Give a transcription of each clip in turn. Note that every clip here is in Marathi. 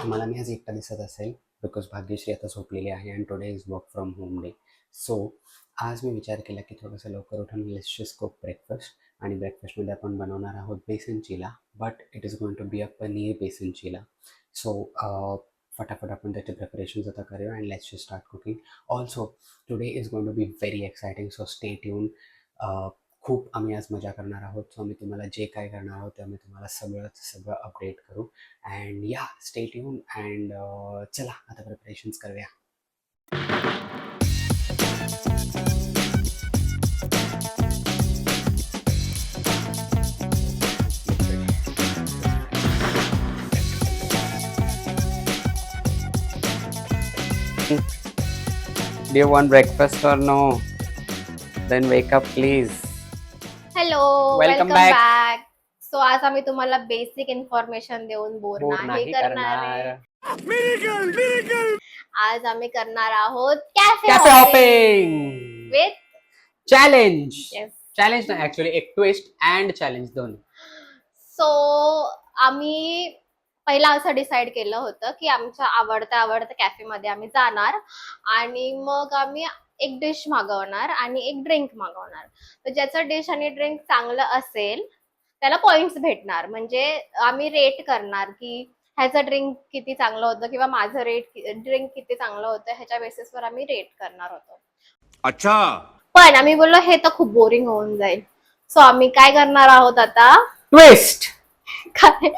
तुम्हाला मी आज एकटा दिसत असेल बिकॉज भाग्यश्री आता झोपलेली आहे and today is work from home day. So आज मी विचार केला की थोडंसं लवकर उठून लेट्स जस्ट कुक ब्रेकफास्ट. आणि ब्रेकफास्टमध्ये आपण बनवणार आहोत बेसन चिला, but it is going to be a paneer besan chila. So फटाफट आपण त्याचे प्रिपरेशन्स आता करूया and let's just start cooking. Also today is going to be very exciting, so stay tune. खूप आम्ही आज मजा करणार आहोत. सो आम्ही तुम्हाला जे काय करणार आहोत ते आम्ही तुम्हाला सगळं अपडेट करू. अँड या स्टे ट्यून अँड चला आता प्रिपरेशन्स करूया. Do you want breakfast or no? Then wake up please. Hello, Welcome welcome back. Back. So आज आम्ही तुम्हाला बेसिक इन्फॉर्मेशन देऊन बोर नाही करणार आहे. आज आम्ही करणार आहोत cafe cafe hopping with challenge. Yes. Challenge नाही, ऍक्च्युअली एक ट्विस्ट अँड चॅलेंज दोन्ही. सो आम्ही पहिला असं डिसाइड केलं होतं की आमच्या आवडत्या कॅफेमध्ये आम्ही जाणार आणि मग आम्ही एक डिश मागवणार आणि एक ड्रिंक मागवणार. तर ज्याचं डिश आणि ड्रिंक चांगलं असेल त्याला पॉइंट्स भेटणार. म्हणजे आम्ही रेट करणार की ह्याचं ड्रिंक किती चांगलं होतं किंवा माझं ड्रिंक किती चांगलं होतं, ह्याच्या बेसिसवर आम्ही रेट करणार होतो. अच्छा, पण आम्ही बोललो हे तर खूप बोरिंग होऊन जाईल. सो आम्ही काय करणार आहोत आता, ट्विस्ट. काय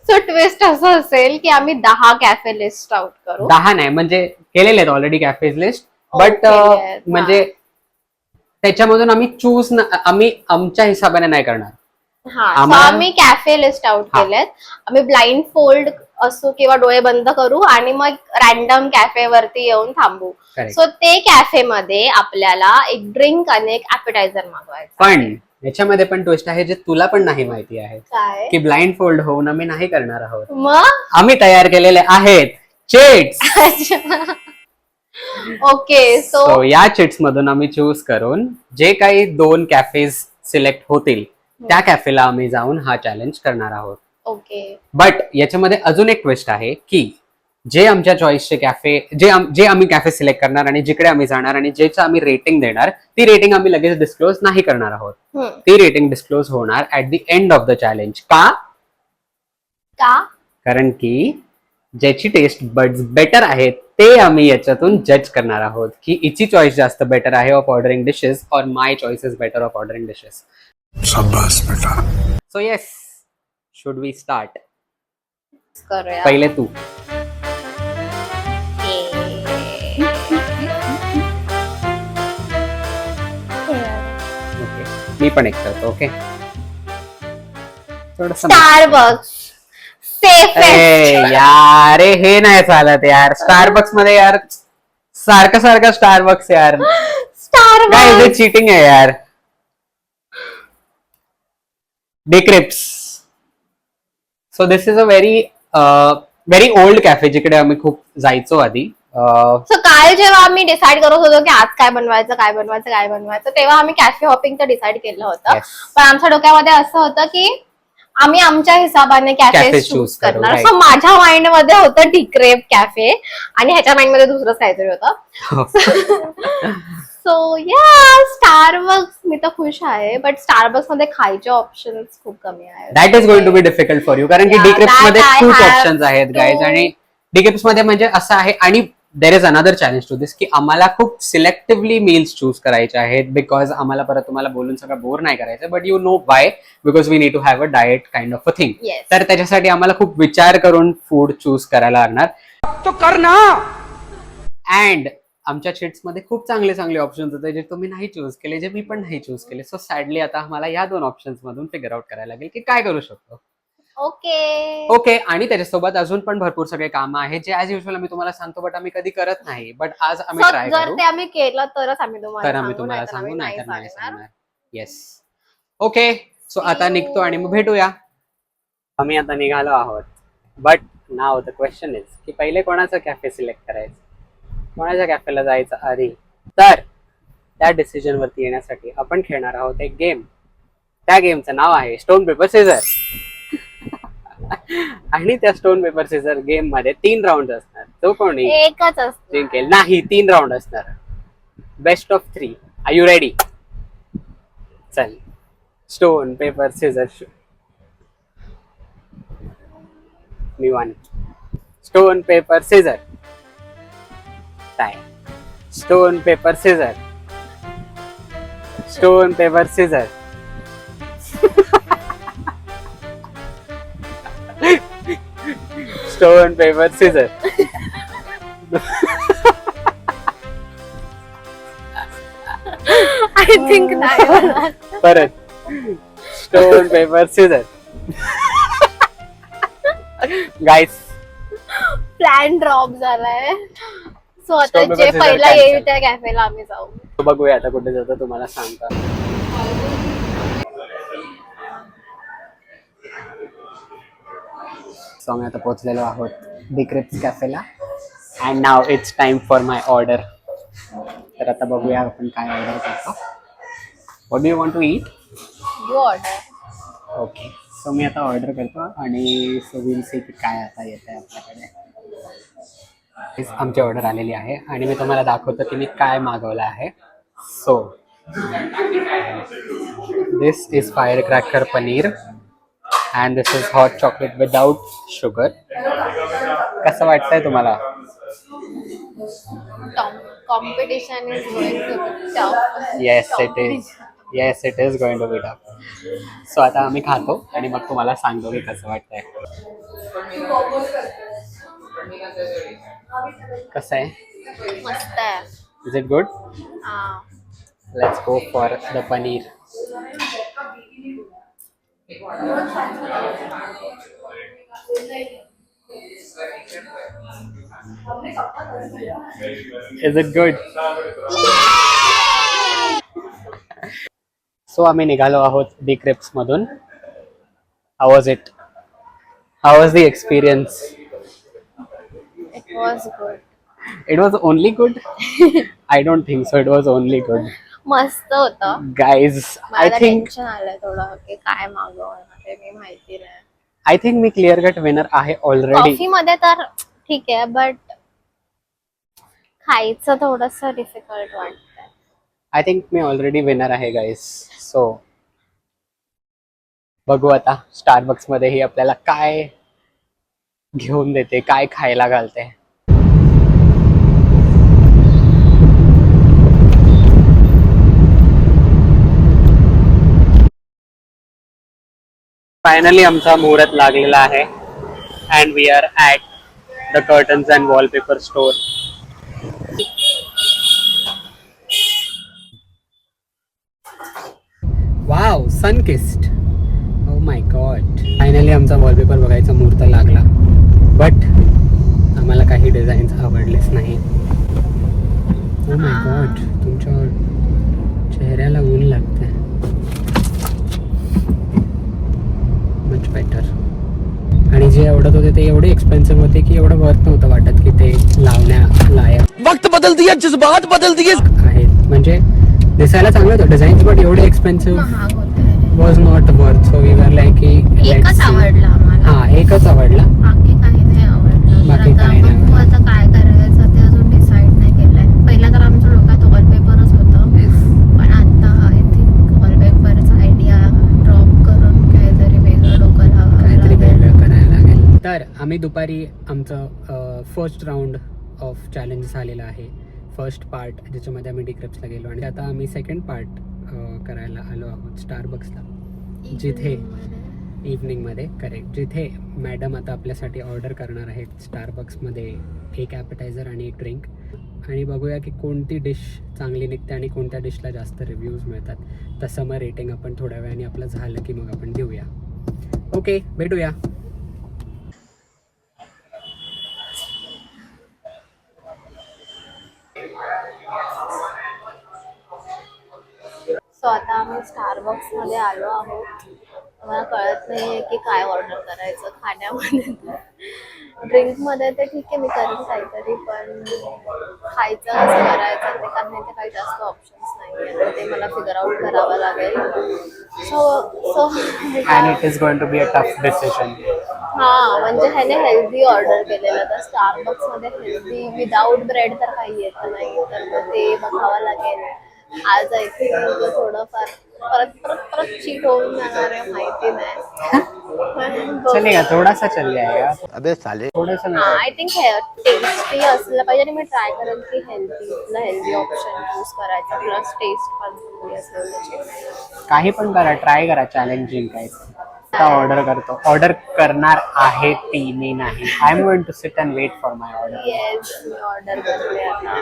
सो ट्विस्ट असं असेल की आम्ही 10 कॅफे लिस्ट आउट करू. 10 नाही, म्हणजे केलेले आहेत ऑलरेडी कॅफेज लिस्ट, बट केले आहेत, म्हणजे त्याच्यामधून आम्ही आम्ही आमच्या हिसाबाने नाही करणार. हा, so आम्हाला- आम्ही कॅफे लिस्ट आउट हा. केलेत. आम्ही ब्लाइंड फोल्ड असू किंवा डोळे बंद करू आणि मग रॅन्डम कॅफे वरती येऊन थांबू. Correct. सो ते कॅफे मध्ये आपल्याला एक ड्रिंक आणि एक ॲपेटायझर मागवायचं. पण याच्यामध्ये पण ट्विस्ट आहे जे तुला पण नाही माहिती आहे काय की ब्लाइंड फोल्ड होऊन आम्ही नाही करणार आहोत. मग आम्ही तयार केलेले आहेत चिट्स. ओके. सो या चिट्स मधून आम्ही चूज करून जे काही 2 कॅफेज सिलेक्ट होतील त्या कॅफेला आम्ही जाऊन हा चॅलेंज करणार आहोत. ओके. बट याच्यामध्ये अजून एक ट्विस्ट आहे की जे आमच्या चॉईसचे कॅफे जे आम्ही कॅफे सिलेक्ट करणार आणि जिकडे आम्ही जाणार आणि ज्याचं आम्ही रेटिंग देणार ती रेटिंग आम्ही लगेच डिस्क्लोज नाही करणार आहोत. ती रेटिंग डिस्क्लोज होणार at the end of the challenge. का? कारण की ज्याची टेस्ट बड्स बेटर आहेत ते आम्ही याच्यातून जज करणार आहोत की हिची चॉईस जास्त बेटर आहे of ordering dishes or my choice is better of ordering dishes. शाबाश बेटा. So yes, should we start? करूया. पहिले तू. ओके, मी पण एक करतो. ओके, थोडस स्टारबक्स सेफेस्ट. यार हे नाही चालत यार. स्टारबक्स मध्ये यार सारखं स्टारबक्स यार. काय स्टारबक्स चीटिंग आहे यार. डिक्रिप्स. So this is a very old cafe जिकडे आम्ही खूप जायचो आधी. सो काल जेव्हा आम्ही डिसाइड करत होतो की आज काय बनवायचं तेव्हा आम्ही कॅफे हॉपिंगचं डिसाइड केलं होतं. Yes. पण आमच्या डोक्यामध्ये असं होतं की आम्ही आमच्या हिसाबाने कॅफे Cafes चूज choose करू, करणार. right. सो माझ्या माइंड मध्ये होतं डिक्रेप कॅफे आणि ह्याच्या माइंड मध्ये दुसरंच काहीतरी होतं. सो या स्टारबक्स मी तर खुश आहे, बट स्टारबक्स मध्ये खायचे ऑप्शन्स खूप कमी आहेत. That is going to be difficult for you, कारण की Yeah, डिक्रिप्स that मध्ये I खूप have ऑप्शन्स आहेत गाईज. to- आणि डिक्रिप्स मध्ये म्हणजे असं आहे, आणि there is another challenge to this की आम्हाला खूप सिलेक्टिव्हली मील्स चूज करायचे आहेत बिकॉज आम्हाला परत तुम्हाला बोलून सगळं बोर नाही करायचं. But you know why, because we need to have a diet kind of a thing. Yes. तर त्याच्यासाठी आम्हाला खूप विचार करून फूड चूज करायला लागणार. तो करना. अँड आमच्या चिट्स मध्ये खूप चांगले ऑप्शन्स होते जे तुम्ही नाही चूज केले, जे मी पण नाही चूज केले. सो सॅडली आता आम्हाला या 2 ऑप्शन्स मधून फिगर आउट करायला लागेल की काय करू शकतो. ओके. आणि त्याच्यासोबत अजून पण भरपूर सगळे कामं आहेत जे ॲज युजल आम्ही तुम्हाला सांगतो, बट आम्ही कधी करत नाही. बट आज आम्ही So, ट्राय जर करू. ते आम्ही केलं तरच आम्ही तर आम्ही तुम्हाला नाहीतर सांगू, आम्ही नाही तर नाही सांगणार. सांगणार. येस. ओके, सो आता See you. निघतो आणि मग भेटूया. आम्ही आता निघालो आहोत. But now the question is की पहिले कोणाचं कॅफे सिलेक्ट करायचं, कोणाच्या कॅफेला जायचं आधी. तर त्या डिसिजन वरती येण्यासाठी आपण खेळणार आहोत एक गेम. त्या गेमचं नाव आहे स्टोन पेपर सीझर. आणि त्या स्टोन पेपर सीझर गेम मध्ये 3 राऊंड असणार. तो कोणी एकच असतं. जिंकेल नाही, 3 राऊंड असणार. Best of 3. Are you ready? चल, स्टोन पेपर सीझर शूट. मी one. Stone paper scissor. Time. Stone paper scissor. Stone paper scissor. Stone paper scissor. I think नाही होणार. परत. Stone paper scissor. Guys, plan drop झालाय. सो आता Stone, paper, जे scissors पहिला cancel. येईल त्या कॅफेला आम्ही जाऊ. बघूया आता कुठे जातो, तुम्हाला सांगता. सो आम्ही आता पोहोचलेलो आहोत डिक्रिप्स कॅफेला. And now it's time for my order. तर आता बघूया आपण काय ऑर्डर करतो. What do you want to eat? You order. Okay, so मी आता ऑर्डर करतो आणि सो विल सी की काय आता येत आहे आपल्याकडे. आमची ऑर्डर आलेली आहे आणि मी तुम्हाला दाखवतो की मी काय मागवलं आहे. So this is fire cracker paneer and this is hot chocolate without sugar. कसं वाटतंय तुम्हाला? Competition is going to be tough. Yes it is. Yes it is going to be tough. So आता आम्ही खातो आणि मग तुम्हाला सांगतो की कसं वाटतंय. कसं आहे? मस्त आहे. Is it good? हा. Let's go for the paneer. Is it good? So आम्ही निघालो आहोत डिक्रिप्स मधून. How was it? How was the experience? It was good. It was only good? I don't think so. It was only good. मस्त होतं. गाईज, आय मला थिंक टेन्शन आलंय थोडं की काय मागवणार हे मी माहिती नाही. आय थिंक मी क्लिअर कट विनर आहे ऑलरेडी. कॉफी मध्ये तर ठीक आहे बट खायचं थोडस डिफिकल्ट वाटतंय. I think me already winner आहे गाईज. सो बघू आता स्टारबक्स मध्ये ही आपल्याला काय घेऊन देते, काय खायला घालते. फायनली आमचा मुहूर्त लागलेला आहे and we are at the curtains and wallpaper store. Wow, sunkissed. Oh my god. Finally आमचा वॉलपेपर बघायचा मुहूर्त लागला, बट आम्हाला काही डिझाईन्स आवडलेच नाही. ओ माय गॉड, तुमच्या चेहऱ्याला ऊन लागतंय. Much better. आणि जे आवडत होते ते एवढे एक्सपेन्सिव्ह होते की एवढं वर्थ नव्हतं वाटत की ते लावण्या लायक. वक्त बदल दिया, जज्बात बदल दिए. आहेत म्हणजे दिसायला चांगलं होतं डिझाईन्स, बट एवढे एक्सपेन्सिव्ह महाग होते. Was not worth. So we were like की एकच आवडला आम्हाला. हा, एकच आवडला. बाकी काही नाही आवडलं. बाकी तर आता काही नाही बघू आता काय करायचं ते अजून डिसाईड नाही केलंय. पहिला तर आमच्या डोक्यात वॉलपेपरच होतं, पण आता आय थिंक वॉलपेपरचा आयडिया ड्रॉप करून काहीतरी वेगळं डोकं काहीतरी लावावं. वेगळं करायला लागेल. तर आम्ही दुपारी आमचं फर्स्ट राऊंड ऑफ चॅलेंज झालेलं आहे. फर्स्ट पार्ट ज्याच्यामध्ये आम्ही डिक्रिप्सला गेलो आणि आता आम्ही सेकंड पार्ट करायला आलो आहोत स्टारबक्सला, जिथे इव्हनिंगमध्ये करेक्ट, जिथे मॅडम आता आपल्यासाठी ऑर्डर करणार आहेत स्टारबक्समध्ये एक ॲपेटायझर आणि एक ड्रिंक. आणि बघूया की कोणती डिश चांगली निघते आणि कोणत्या डिशला जास्त रिव्ह्यूज मिळतात. तसं मग रेटिंग आपण थोड्या वेळाने आपलं झालं की मग आपण देऊया. ओके, भेटूया. सो आता आम्ही स्टारबक्स मध्ये आलो आहोत. मला कळत नाहीये की काय ऑर्डर करायचं खाण्यामध्ये. ड्रिंक मध्ये तर ठीक आहे, मी करेन काहीतरी, पण खायचं कसं करायचं ते, कारण इथे काही जास्त ऑप्शन्स नाही. नाही, ते मला फिगर आउट करावं लागेल. So and it is going to be a tough decision. हा, म्हणजे ह्याने हेल्दी ऑर्डर केलेलं, तर स्टारबक्स मध्ये हेल्दी विदाउट ब्रेड तर काही येत नाही, तर मग ते बघावं लागेल. आज आय थिंक थोडंफार परत परत परत चीट होऊन जाणार आहे, माहिती नाही. चलेगा, थोड़ा सा चल जाएगा. अबे साले थोडंसं हा, आय थिंक टेस्टी असलं पाहिजे आणि मी ट्राय करेल की हेल्दी ऑप्शन चूज करायचा, प्लस टेस्ट पण चांगली असेल त्याची. काही पण करा, ट्राय करा, चॅलेंजिंग काय. आता ऑर्डर करतो, ऑर्डर करणार आहे ती, मी नाही. I am going to sit and wait for my order. Yes, मी ऑर्डर करते आता.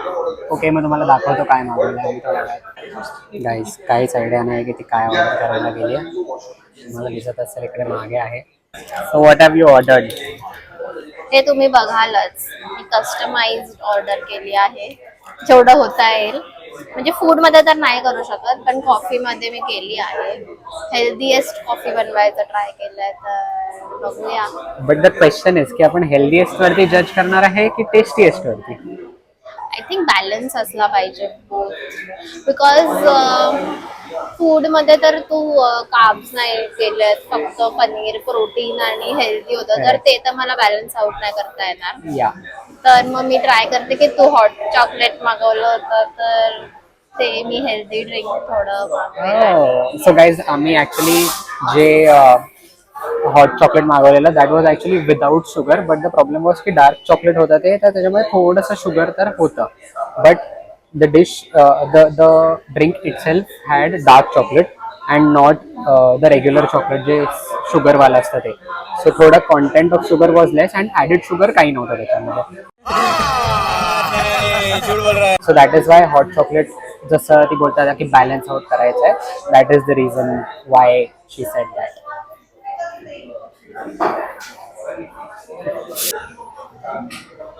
ओके, मग तुम्हाला दाखवतो काय मागवलं आहे थोड्या वेळात. गाईज, काहीच आयडिया नाही की ती काय ऑर्डर करायला गेली आहे. मला दिसत असेल इकडे मागे आहे. So what have you ordered? हे तुम्ही बघालच, मी कस्टमाइज्ड ऑर्डर केली आहे, जेवढं होता येईल. म्हणजे फूड मध्ये तर नाही करू शकत, पण कॉफी मध्ये मी केली आहे. हेल्दीएस्ट कॉफी बनवायचं ट्राय केलंय, तर बघूया. बट द क्वेश्चन इज की आपण हेल्दीएस्ट वरती जज करणार आहे की टेस्टीएस्ट वरती? आय थिंक बॅलन्स असला पाहिजे बोथ, बिकॉज फूड मध्ये तर तू कार्ब्स नाही केलेत, फक्त पनीर, प्रोटीन आणि हेल्दी होतं, तर ते तर मला बॅलन्स आउट नाही करता येणार. या. तर मग मी ट्राय करते की तू हॉट चॉकलेट मागवलं होतं, तर ते मी हेल्दी ड्रिंक थोडं मागवेल. सो गाईज, आम्ही ॲक्च्युली जे हॉट चॉकलेट मागवलेलं that was actually without sugar, but the problem was की डार्क चॉकलेट होतं ते, तर त्याच्यामुळे थोडंसं शुगर तर होतं. But the dish, the drink itself had dark chocolate and not the regular chocolate जे शुगरवालं असतं ते. सो थोडं content of sugar was less and added sugar काही नव्हतं त्याच्यामध्ये. So that is why hot chocolate, जसं ती बोलतात की बॅलन्स आउट करायचं आहे, that is the reason why she sed that.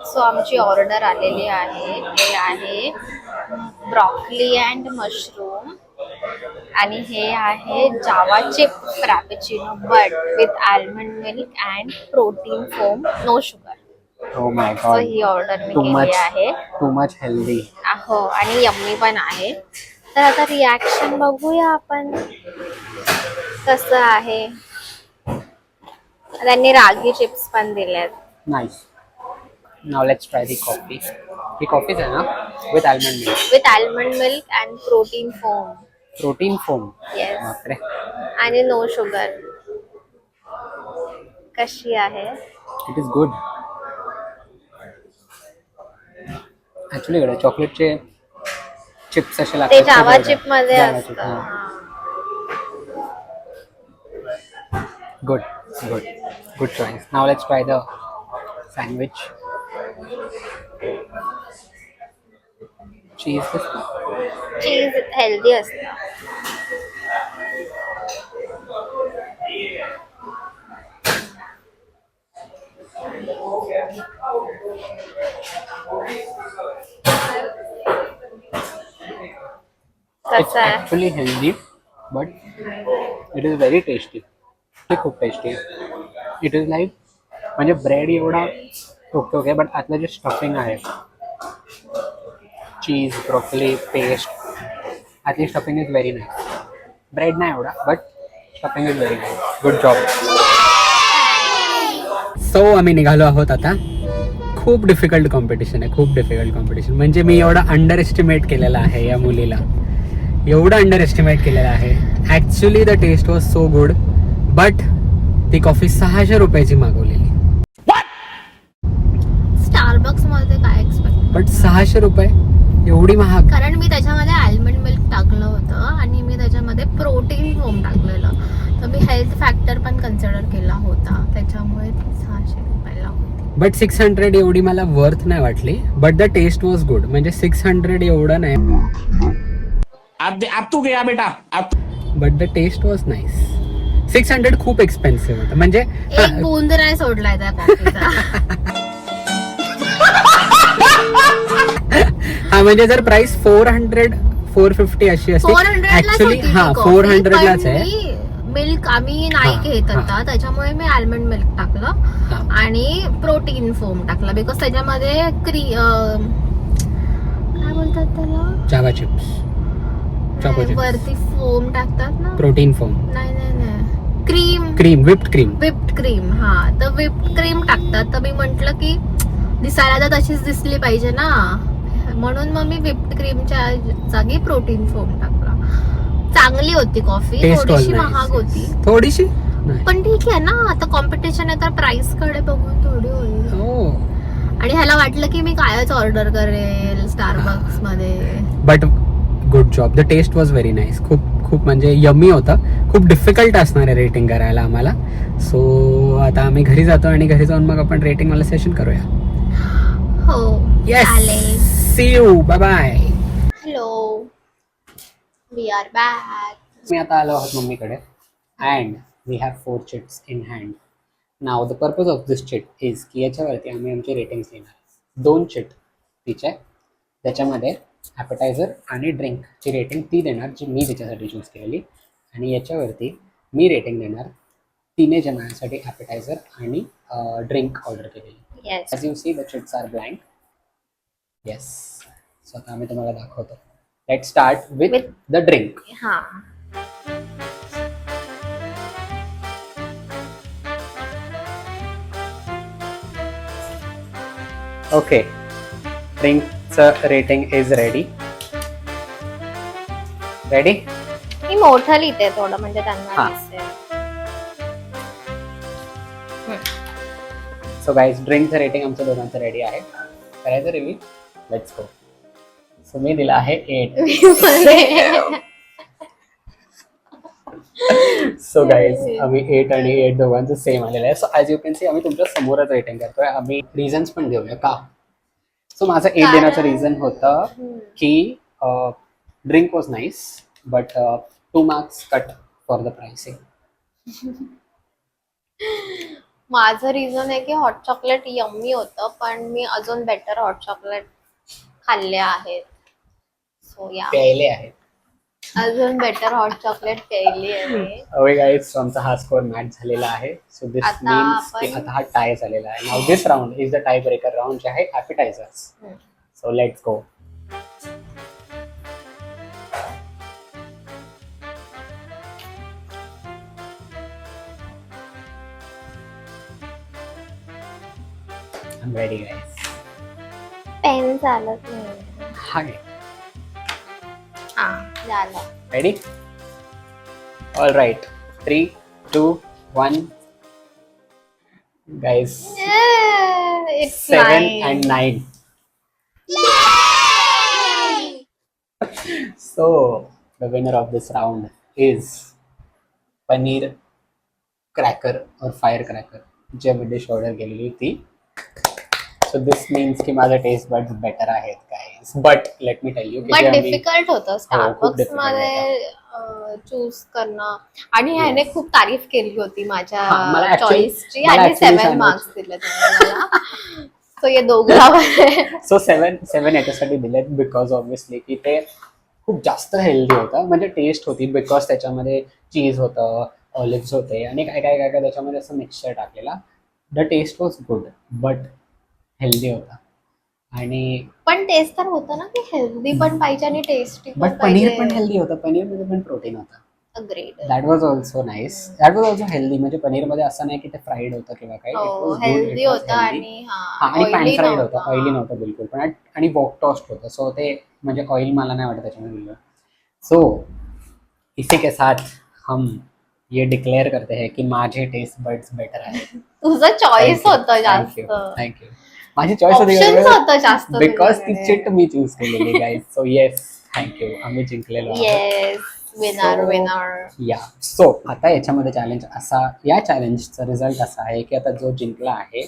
So आमची ऑर्डर आलेली आहे. हे आहे ब्रॉकली अँड मशरूम, आणि हे आहे Java chip frappuccino but with almond milk and protein foam, no sugar. Oh my so god, ही ऑर्डर मी too केली much, आहे. too much healthy. हो, आणि यम्मी पण आहे. तर आता रिॲक्शन बघूया आपण कसं आहे. त्यांनी रागी चिप्स पण दिलेत. Nice. Now let's try the coffee. ही कॉफीच आहे ना, with almond milk, with almond milk and protein foam. Protein foam. Yes, बापरे. आणि नो शुगर. कशी आहे? It is good. ऍक्च्युली कडे चॉकलेटचे चिप्स असे लागतात. ते जावा चिप मध्ये असतं. Good good good choice. Now let's try the sandwich. Cheese cheese healthy असतं. कसं आहे? Actually healthy, but it is very tasty. ते खूप टेस्टी आहे. इट इज लाईक, म्हणजे ब्रेड एवढा ओके, बट आतलं जे स्टफिंग आहे, चीज, ब्रोकली, पेस्ट, आतली stuffing is very nice. Bread नाही एवढा, but stuffing is very nice. Good job. So आम्ही निघालो आहोत आता. खूप डिफिकल्ट कॉम्पिटिशन आहे, खूप डिफिकल्ट कॉम्पिटिशन. म्हणजे मी एवढा अंडर एस्टिमेट केलेला आहे या मुलीला, एवढं अंडर एस्टिमेट केलेलं आहे. Actually the taste was so good, but ती कॉफी 600 रुपयाची मागवलेली. स्टारबक्स मध्ये काय एक्सपेक्ट? बट 600 रुपये एवढी महाग. कारण मी त्याच्यामध्ये आल्मंड मिल्क टाकलं होतं आणि मी त्याच्यामध्ये प्रोटीन फोम टाकलेलं, तर मी हेल्थ फॅक्टर पण कन्सिडर केला होता, त्याच्यामुळे ती 600 रुपयाला होती. बट 600 एवढी मला वर्थ नाही वाटली. But the taste was good. म्हणजे 600 एवढं नाही, अब तू गया बेटा. But the taste was nice. 600 खूप एक्सपेन्सिव्ह होतं. म्हणजे एक बूंद नाही सोडलाय त्या कॉफीचा. हा, म्हणजे जर प्राइस 400-450 अशी असते, 400 ऍक्च्युली हा 400 लाच आहे. मिल्क आम्ही नाही घेत आता, त्याच्यामुळे मी आल्मंड मिल्क टाकलं आणि प्रोटीन फोम टाकला, बिकॉज त्याच्यामध्ये काय बोलतात त्याला, जावा चिप्स. चॉको वरती फोम टाकतात ना. प्रोटीन फोम, नाही नाही नाही, cream, cream, whipped cream. Whipped cream. हा, तर व्हिप्ड क्रीम टाकतात. तर मी म्हंटल की दिसायला तर तशीच दिसली पाहिजे ना, म्हणून मग मी व्हिप्ड क्रीमच्या जागी प्रोटीन फोम टाकला. चांगली होती कॉफी, थोडीशी महाग होती, थोडीशी पण ठीक आहे ना. आता कॉम्पिटिशन आहे तर प्राइस कडे बघून थोडी होईल. हो. आणि ह्याला वाटलं की मी कायच ऑर्डर करेल स्टारबक्स मध्ये. But good job, the taste was very nice. खूप खूप म्हणजे यमी होतं. खूप डिफिकल्ट असणार आहे रेटिंग करायला आम्हाला. सो आता आम्ही घरी जातो आणि घरी जाऊन मग आपण रेटिंग वाला सेशन करूया. हो, चालेल. See you, bye bye. Hello, we are back. मी आता आलो आहोत मम्मीकडे and we have 4 chits in hand. Now the purpose of this chit is की याच्यावरती आम्ही आमचे रेटिंग्स लिहिणार. 2 चिट तिचे, त्याच्यामध्ये ॲपेटायझर आणि ड्रिंकची रेटिंग ती देणार जी मी तिच्यासाठी चूज केलेली, आणि याच्यावरती मी रेटिंग देणार तिने जे माझ्यासाठी ॲपेटायझर आणि ड्रिंक ऑर्डर केलेली. Yes. As you see the chits are blank. Yes. So आता आम्ही तुम्हाला दाखवतो. Let start with the drink. हा, ओके, ड्रिंकचं रेटिंग इज रेडी. रेडी? मी मोठं लिहिते थोडं, म्हणजे त्यांना हा. दिसेल. सो गाईज, ड्रिंकचं रेटिंग आमच्या दोघांचं रेडी आहे. करायचं रिव्ह्यू? Let's go. सो मी दिला आहे 8. सो गाईज, आम्ही 8 आणि 8 दोघांचं सेम आलेलं आहे. So as you can see आम्ही तुमच्या समोरच रेटिंग करतोय. आम्ही रिझन्स पण देऊया का. सो माझं 8 देण्याचं रिझन होतं की drink was nice but 2 marks cut for the pricing. माझं रिझन आहे की हॉट चॉकलेट यम्मी होतं, पण मी अजून बेटर हॉट चॉकलेट खाल्ले आहेत. सो या, प्यायले आहेत. अजून बेटर हॉट चॉकलेट प्यायली आहे. ओके गाईज, सो आमचा हा स्कोर मॅच झालेला आहे. सो दिस आता मीन्स की आपण- आता हा टाय झालेला आहे. Now this round is the tie breaker round, जे आहे appetizers. So let's go. I'm ready guys. Pen चालत नाही. Hi. हा, झालं. Ready? All right. 3, 2, 1. Guys, It's 7 9. and 9. So, the winner of this round is paneer cracker or firecracker, जे मी डिश ऑर्डर केलेली ती. सो दिस मीन्स की माझं टेस्ट बड्स बेटर आहेत guys. But let me tell you की बट डिफिकल्ट होतं स्टारबक्स difficult मध्ये चूज करणं. आणि ह्याने खूप तारीफ केली होती हा, मला माझ्या actually- चॉईसची, मला आणि actually 7 मार्क्स दिले त्यांनी मला. सो हे दोघं. सो 7 याच्यासाठी दिलेत बिकॉज ऑब्विसली की ते खूप जास्त हेल्दी होतं. म्हणजे टेस्ट होती बिकॉज त्याच्यामध्ये चीज होतं, ऑलिव्स होते आणि काय काय काय काय त्याच्यामध्ये असं मिक्सचर टाकलेला. The taste was good but healthy होता. आणि पण टेस्ट तर होतं ना की हेल्दी पण पाहिजे आणि टेस्टी पण बट पनीर पण पाहिजे. हेल्दी होतं. पनीरमध्ये पण प्रोटीन होतं. Agreed. That was also nice. That was also healthy. म्हणजे पनीरमध्ये असं नाही की ते फ्राईड होतं किंवा काही. हो, हेल्दी होतं आणि आणि पॅन oily फ्राईड होतं, नव्हतं. ऑइली नव्हतं बिलकुल पण. आणि वॉक टॉस्ट होतं. सो ते म्हणजे ऑइल मला नाही वाटत त्याच्यामध्ये. सो इसी के साथ हम ये डिक्लेअर करते हैं की माझे टेस्ट बड्स बेटर आहेत. तुझं चॉईस होतं जास्त, थँक्यू. माझी चॉईस ऑप्शन्स होतं जास्त बिकॉज ती तुझ्याकडे. चिट मी चूज केलेली गाईज. So yes, thank you. आम्ही जिंकलेलो आहोत. Yes, winner So- winner. या. सो आता याच्यामध्ये चॅलेंज असा, या चॅलेंजचा रिझल्ट असा आहे की आता जो जिंकला आहे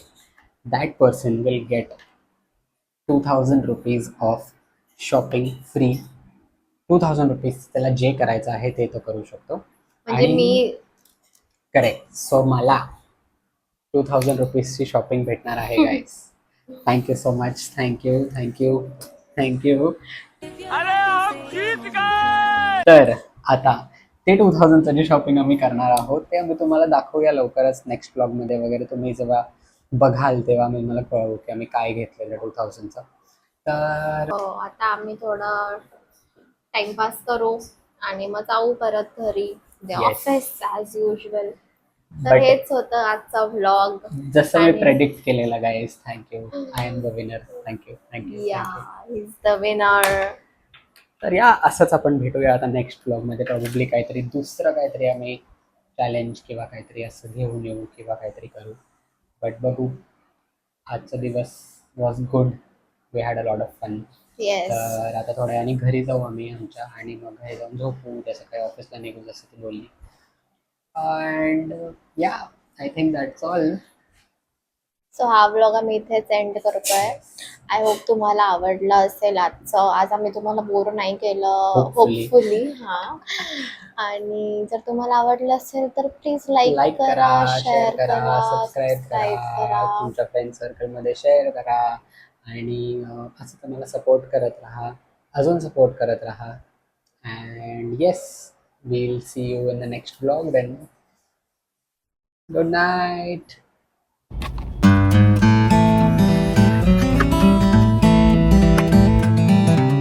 that person will get 2000 rupees of shopping free. 2000 rupees त्याला जे करायचं आहे ते तो करू शकतो. म्हणजे मी करेक्ट. सो मला 2000 रुपीजची शॉपिंग भेटणार आहे guys. Thank you so much. Thank you thank you thank you. तर आता ते 2000चं जे शॉपिंग आम्ही करणार आहोत ते आम्ही तुम्हाला दाखवूया लवकरच नेक्स्ट ब्लॉगमध्ये वगैरे. तुम्ही जेव्हा बघाल तेव्हा आम्ही मला कळवू की आम्ही काय घेतलेलं 2000चं. तर आता आम्ही थोडं टाइमपास करू आणि मग जाऊ परत घरी Yes. Office as usual. तर But- हेच होतं आजचा व्लॉग. जसं मी आणि- प्रेडिक्ट केलेलं guys, thank you. I am the winner. Thank you thank you या थँक्यू. Is the winner. तर या असंच आपण भेटूया आता नेक्स्ट व्लॉगमध्ये. प्रॉब्ली काहीतरी दुसरं काहीतरी आम्ही चॅलेंज किंवा काहीतरी असं घेऊन येऊ किंवा काहीतरी करू. बट बघू. आजचा दिवस was good. We had a lot of fun. Yes. तर आता थोड्या वेळाने घरी जाऊ आम्ही आमच्या, आणि मग घरी जाऊन झोपू. उद्या सकाळी ऑफिसला निघू जसं ती बोलली. अँड या, I think that's all. So हा व्लॉग आम्ही इथेच एंड करतोय. आय होप तुम्हाला आवडला असेल आजचं. आज आम्ही तुम्हाला बोर नाही केलं, Hopefully. होपफुली. हा. आणि जर तुम्हाला आवडलं असेल तर प्लीज लाईक लाईक करा, शेअर करा, सबस्क्राईब सबस्क्राईब करा, तुमच्या फ्रेंड सर्कलमध्ये शेअर करा, आणि असं तर मला सपोर्ट करत राहा, अजून सपोर्ट करत राहा. And yes, we'll see you in the next vlog then. Good night.